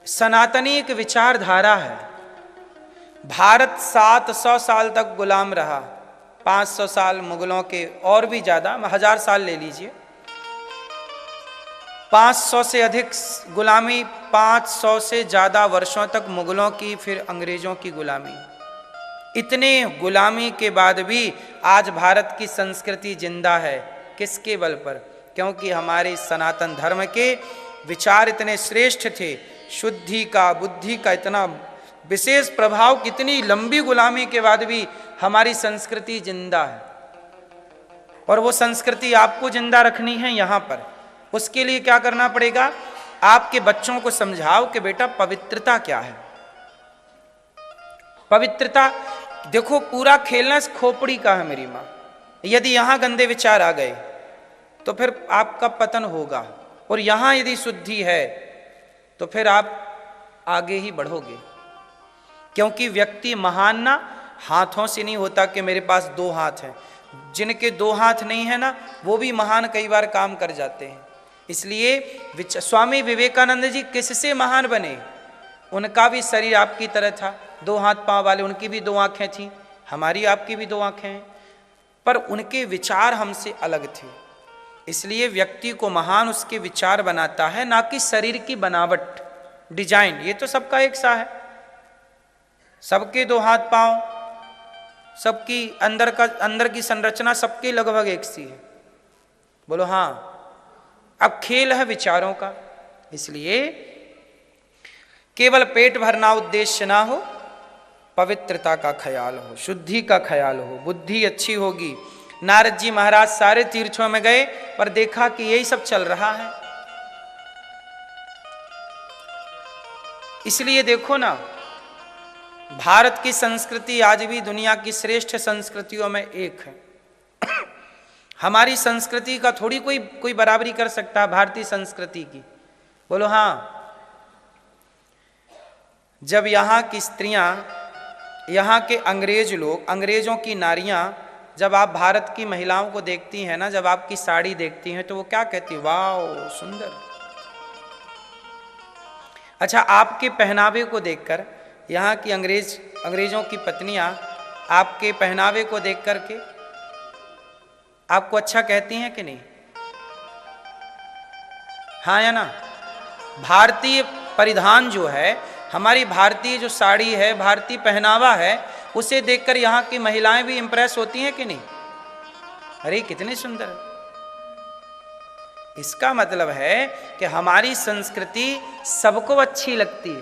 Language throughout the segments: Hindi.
सनातनी एक विचारधारा है। भारत 700 साल तक गुलाम रहा, 500 साल मुगलों के, और भी ज्यादा, 1000 साल ले लीजिए, 500 से अधिक गुलामी, 500 से ज्यादा वर्षों तक मुगलों की, फिर अंग्रेजों की गुलामी। इतने गुलामी के बाद भी आज भारत की संस्कृति जिंदा है। किसके बल पर? क्योंकि हमारे सनातन धर्म के विचार इतने श्रेष्ठ थे, शुद्धि का, बुद्धि का इतना विशेष प्रभाव, कितनी लंबी गुलामी के बाद भी हमारी संस्कृति जिंदा है। और वो संस्कृति आपको जिंदा रखनी है यहाँ पर। उसके लिए क्या करना पड़ेगा? आपके बच्चों को समझाओ कि बेटा पवित्रता क्या है। पवित्रता, देखो पूरा खेलना खोपड़ी का है मेरी माँ। यदि यहां गंदे विचार आ गए तो फिर आपका पतन होगा, और यहां यदि शुद्धि है तो फिर आप आगे ही बढ़ोगे। क्योंकि व्यक्ति महान ना हाथों से नहीं होता कि मेरे पास 2 हाथ हैं। जिनके 2 हाथ नहीं है ना, वो भी महान कई बार काम कर जाते हैं। इसलिए स्वामी विवेकानंद जी किससे महान बने? उनका भी शरीर आपकी तरह था, 2 हाथ पांव वाले, उनकी भी 2 आंखें थीं, हमारी आपकी भी 2 आंखें हैं, पर उनके विचार हमसे अलग थे। इसलिए व्यक्ति को महान उसके विचार बनाता है, ना कि शरीर की बनावट, डिजाइन। ये तो सबका एक सा है, सबके 2 हाथ पांव, सबकी अंदर की संरचना सबके लगभग एक सी है। बोलो हाँ। अब खेल है विचारों का। इसलिए केवल पेट भरना उद्देश्य ना हो, पवित्रता का ख्याल हो, शुद्धि का ख्याल हो, बुद्धि अच्छी होगी। नारद जी महाराज सारे तीर्थों में गए, पर देखा कि यही सब चल रहा है। इसलिए देखो ना, भारत की संस्कृति आज भी दुनिया की श्रेष्ठ संस्कृतियों में एक है। हमारी संस्कृति का थोड़ी कोई बराबरी कर सकता है भारतीय संस्कृति की। बोलो हाँ। जब यहाँ की स्त्रियां, यहाँ के अंग्रेज लोग, अंग्रेजों की नारियां, जब आप भारत की महिलाओं को देखती हैं ना, जब आपकी साड़ी देखती हैं, तो वो क्या कहती? वाह सुंदर। अच्छा, आपके पहनावे को देखकर यहाँ की अंग्रेजों की पत्नियां आपके पहनावे को देख करके आपको अच्छा कहती हैं कि नहीं? हाँ या ना? भारतीय परिधान जो है, हमारी भारतीय जो साड़ी है, भारतीय पहनावा है, उसे देखकर यहाँ की महिलाएं भी इंप्रेस होती हैं कि नहीं? अरे कितने सुंदर है। इसका मतलब है कि हमारी संस्कृति सबको अच्छी लगती है।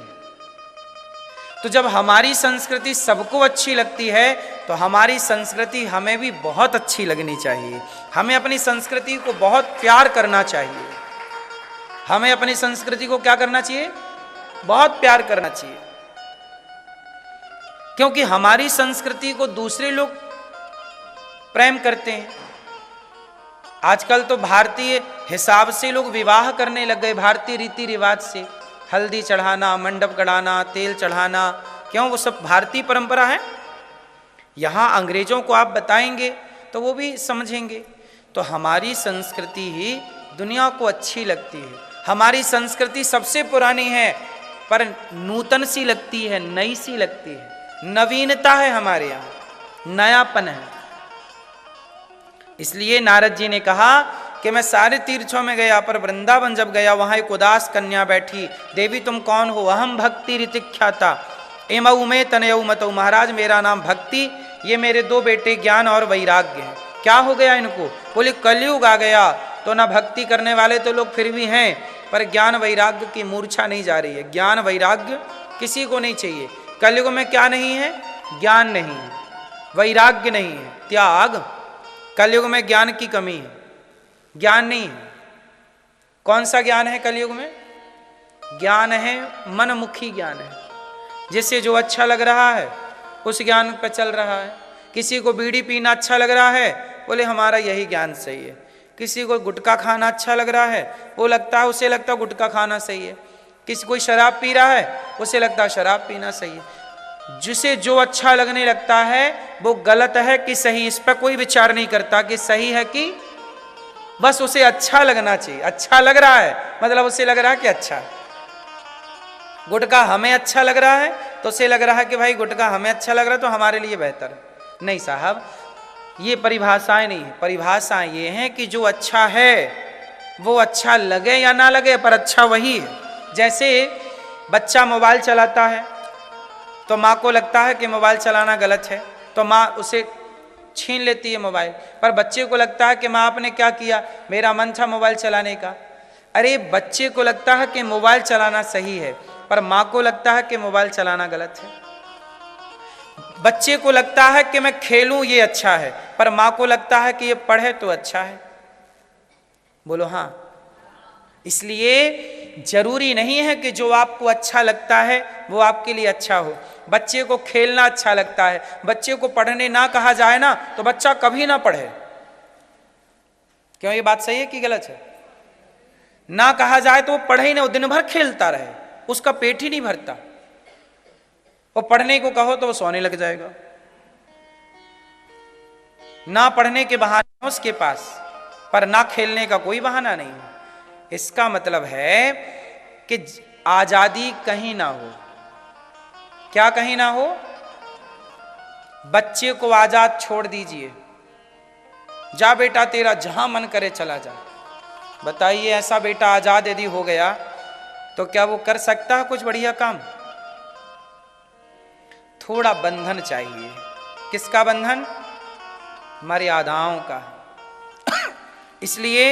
तो जब हमारी संस्कृति सबको अच्छी लगती है, तो हमारी संस्कृति हमें भी बहुत अच्छी लगनी चाहिए। हमें अपनी संस्कृति को बहुत प्यार करना चाहिए। हमें अपनी संस्कृति को क्या करना चाहिए? बहुत प्यार करना चाहिए। क्योंकि हमारी संस्कृति को दूसरे लोग प्रेम करते हैं। आजकल तो भारतीय हिसाब से लोग विवाह करने लग गए, भारतीय रीति रिवाज से। हल्दी चढ़ाना, मंडप गड़ाना, तेल चढ़ाना, क्यों? वो सब भारतीय परंपरा है। यहाँ अंग्रेजों को आप बताएंगे तो वो भी समझेंगे। तो हमारी संस्कृति ही दुनिया को अच्छी लगती है। हमारी संस्कृति सबसे पुरानी है, पर नूतन सी लगती है, नई सी लगती है, नवीनता है हमारे यहाँ, नयापन है। इसलिए नारद जी ने कहा कि मैं सारे तीर्थों में गया, पर वृंदावन जब गया, वहां एक उदास कन्या बैठी। देवी तुम कौन हो? अहम भक्ति ऋतिख्याता एमऊ में तनयऊ मतऊ। महाराज मेरा नाम भक्ति, ये मेरे 2 बेटे ज्ञान और वैराग्य हैं। क्या हो गया इनको? बोले कलयुग आ गया, तो ना भक्ति करने वाले तो लोग फिर भी हैं, पर ज्ञान वैराग्य की मूर्छा नहीं जा रही है। ज्ञान वैराग्य किसी को नहीं चाहिए। कलयुग में क्या नहीं है? ज्ञान नहीं है, वैराग्य नहीं है, त्याग। कलयुग में ज्ञान की कमी है, ज्ञान नहीं है। कौन सा ज्ञान है कलयुग में? ज्ञान है मनमुखी ज्ञान है। जिससे जो अच्छा लग रहा है उस ज्ञान पर चल रहा है। किसी को बीड़ी पीना अच्छा लग रहा है, बोले हमारा यही ज्ञान सही है। किसी को गुटखा खाना अच्छा लग रहा है, वो लगता है, उसे लगता है गुटखा खाना सही है। किसी कोई शराब पी रहा है, उसे लगता है शराब पीना सही है। जिसे जो अच्छा लगने लगता है वो गलत है कि सही, इस पर कोई विचार नहीं करता कि सही है कि, बस उसे अच्छा लगना चाहिए। अच्छा लग रहा है मतलब उसे लग रहा है कि अच्छा है। गुटखा हमें अच्छा लग रहा है तो उसे लग रहा है कि भाई गुटखा हमें अच्छा लग रहा है तो हमारे लिए बेहतर है। नहीं साहब, ये परिभाषाएं नहीं है। परिभाषाएं ये हैं कि जो अच्छा है वो अच्छा लगे या ना लगे पर अच्छा वही है। जैसे बच्चा मोबाइल चलाता है तो माँ को लगता है कि मोबाइल चलाना गलत है तो माँ उसे छीन लेती है मोबाइल, पर बच्चे को लगता है कि माँ आपने क्या किया, मेरा मन था मोबाइल चलाने का। अरे बच्चे को लगता है कि मोबाइल चलाना सही है पर माँ को लगता है कि मोबाइल चलाना गलत है। बच्चे को लगता है कि मैं खेलूं ये अच्छा है पर माँ को लगता है कि ये पढ़े तो अच्छा है। बोलो हाँ। इसलिए जरूरी नहीं है कि जो आपको अच्छा लगता है वो आपके लिए अच्छा हो। बच्चे को खेलना अच्छा लगता है, बच्चे को पढ़ने ना कहा जाए ना तो बच्चा कभी ना पढ़े। क्यों, ये बात सही है कि गलत है? ना कहा जाए तो वो पढ़े ही ना, वो दिन भर खेलता रहे, उसका पेट ही नहीं भरता। वो पढ़ने को कहो तो वो सोने लग जाएगा। ना पढ़ने के बहाने उसके पास, पर ना खेलने का कोई बहाना नहीं। इसका मतलब है कि आजादी कहीं ना हो। क्या कहीं ना हो? बच्चे को आजाद छोड़ दीजिए, जा बेटा तेरा जहां मन करे चला जा। बताइए, ऐसा बेटा आजाद यदि हो गया तो क्या वो कर सकता है कुछ बढ़िया काम? थोड़ा बंधन चाहिए। किसका बंधन? मर्यादाओं का। इसलिए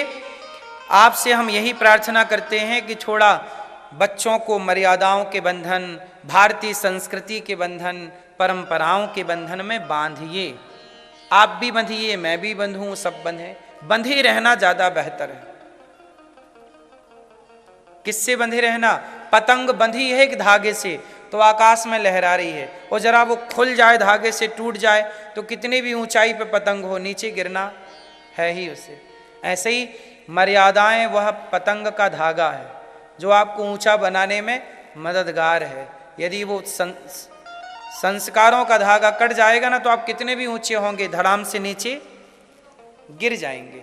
आपसे हम यही प्रार्थना करते हैं कि थोड़ा बच्चों को मर्यादाओं के बंधन, भारतीय संस्कृति के बंधन, परंपराओं के बंधन में बांधिए। आप भी बंधिए, मैं भी बंधूं, सब बंधे। बंधे रहना ज्यादा बेहतर है। किससे बंधे रहना? पतंग बंधी है एक धागे से तो आकाश में लहरा रही है, और जरा वो खुल जाए, धागे से टूट जाए तो कितनी भी ऊंचाई पे पतंग हो नीचे गिरना है ही उसे। ऐसे ही मर्यादाएं वह पतंग का धागा है जो आपको ऊंचा बनाने में मददगार है। यदि वो संस्कारों का धागा कट जाएगा ना तो आप कितने भी ऊंचे होंगे धड़ाम से नीचे गिर जाएंगे।